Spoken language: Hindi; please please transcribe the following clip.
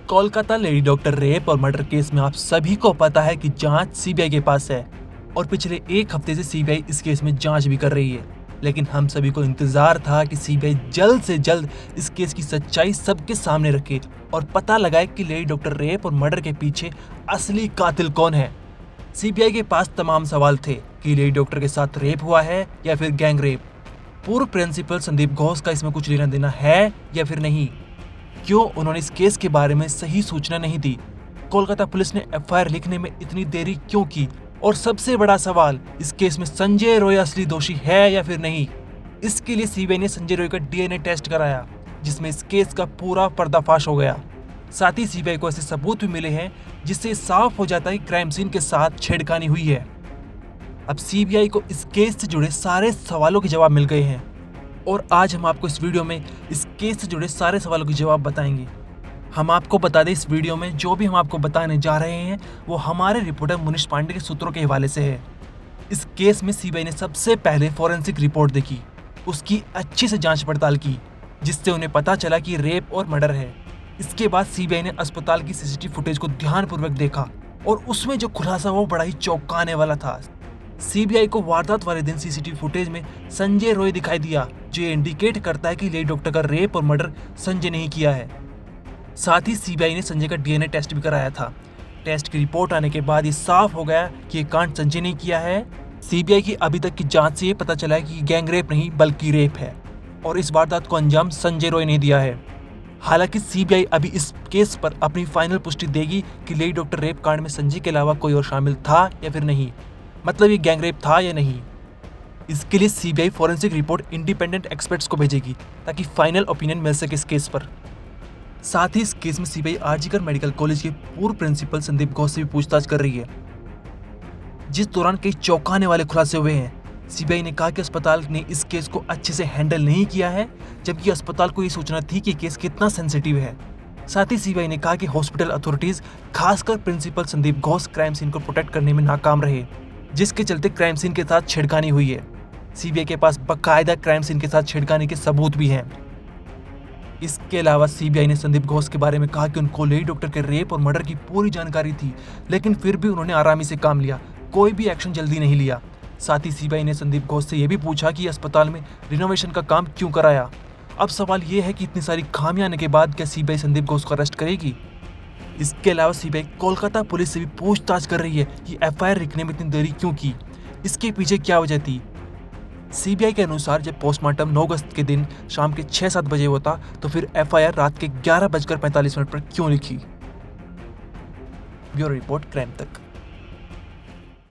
कोलकाता लेडी डॉक्टर रेप और मर्डर केस में आप सभी को पता है कि जांच सीबीआई के पास है और पिछले एक हफ्ते से सीबीआई इस केस में जांच भी कर रही है। लेकिन हम सभी को इंतजार था कि सीबीआई जल्द से जल्द इस केस की सच्चाई सबके सामने रखे और पता लगाए कि लेडी डॉक्टर रेप और मर्डर के पीछे असली कातिल कौन है। सीबीआई के पास तमाम सवाल थे कि लेडी डॉक्टर के साथ रेप हुआ है या फिर गैंग रेप। पूर्व प्रिंसिपल संदीप घोष का इसमें कुछ लेना देना है या फिर नहीं? क्यों उन्होंने इस केस के बारे में सही सूचना नहीं दी? कोलकाता पुलिस ने एफआईआर लिखने में इतनी देरी क्यों की? और सबसे बड़ा सवाल, इस केस में संजय रॉय असली दोषी है या फिर नहीं? इसके लिए सीबीआई ने संजय रॉय का डीएनए टेस्ट कराया, जिसमें इस केस का पूरा पर्दाफाश हो गया। साथ ही सीबीआई को ऐसे सबूत भी मिले हैं जिससे साफ हो जाता है कि क्राइम सीन के साथ छेड़खानी हुई है। अब सीबीआई को इस केस से जुड़े सारे सवालों के जवाब मिल गए हैं और आज हम आपको इस वीडियो में इस केस से जुड़े सारे सवालों के जवाब बताएंगे। हम आपको बता दें, इस वीडियो में जो भी हम आपको बताने जा रहे हैं वो हमारे रिपोर्टर मुनीश पांडे के सूत्रों के हवाले से है। इस केस में सीबीआई ने सबसे पहले फॉरेंसिक रिपोर्ट देखी, उसकी अच्छी से जांच पड़ताल की, जिससे उन्हें पता चला कि रेप और मर्डर है। इसके बाद सीबीआई ने अस्पताल की सीसीटीवी फुटेज को ध्यानपूर्वक देखा और उसमें जो खुलासा हुआ वो बड़ा ही चौंकाने वाला था। सीबीआई को वारदात वाले दिन सीसीटीवी फुटेज में संजय रॉय दिखाई दिया, जो ये इंडिकेट करता है कि लेडी डॉक्टर का रेप और मर्डर संजय ने ही किया है। साथ ही सीबीआई ने संजय का डीएनए टेस्ट भी कराया था। टेस्ट की रिपोर्ट आने के बाद ये साफ हो गया कि ये कांड संजय ने किया है। सीबीआई की अभी तक की जांच से ये पता चला है कि गैंग रेप नहीं बल्कि रेप है और इस वारदात को अंजाम संजय रॉय ने दिया है। हालांकि सीबीआई अभी इस केस पर अपनी फाइनल पुष्टि देगी कि लेडी डॉक्टर रेप कांड में संजय के अलावा कोई और शामिल था या फिर नहीं, मतलब ये गैंग रेप था या नहीं। इसके लिए CBI forensic report independent experts को भेजेगी ताकि फाइनल ओपिनियन मिल सके इस केस पर। साथ ही इस केस में सीबीआई आरजीकर मेडिकल कॉलेज के पूर्व प्रिंसिपल संदीप घोष से भी पूछताछ कर रही है, जिस दौरान कई चौंकाने वाले खुलासे हुए हैं। सीबीआई ने कहा कि अस्पताल ने इस केस को अच्छे से हैंडल नहीं किया है, जबकि अस्पताल को ये सूचना थी कि केस कितना सेंसिटिव है। साथ ही सीबीआई ने कहा कि हॉस्पिटल अथॉरिटीज, खासकर principal Sandeep Ghosh, crime scene को प्रोटेक्ट करने में नाकाम रहे, जिसके चलते क्राइम सीन के साथ छेड़खानी हुई है। सीबीआई के पास बाकायदा क्राइम सीन के साथ छेड़खानी के सबूत भी हैं। इसके अलावा सीबीआई ने संदीप घोष के बारे में कहा कि उनको लेडी डॉक्टर के रेप और मर्डर की पूरी जानकारी थी, लेकिन फिर भी उन्होंने आरामी से काम लिया, कोई भी एक्शन जल्दी नहीं लिया। साथ ही सीबीआई ने संदीप घोष से यह भी पूछा कि अस्पताल में रिनोवेशन का काम क्यों कराया। अब सवाल ये है कि इतनी सारी खामियां आने के बाद क्या सीबीआई संदीप घोष को अरेस्ट करेगी? इसके अलावा सीबीआई कोलकाता पुलिस से भी पूछताछ कर रही है कि एफआईआर लिखने में इतनी देरी क्यों की, इसके पीछे क्या वजह थी। सीबीआई के अनुसार जब पोस्टमार्टम 9 अगस्त के दिन शाम के 6-7 बजे होता तो फिर एफआईआर रात के 11:45 पर क्यों लिखी? ब्यूरो रिपोर्ट, क्राइम तक।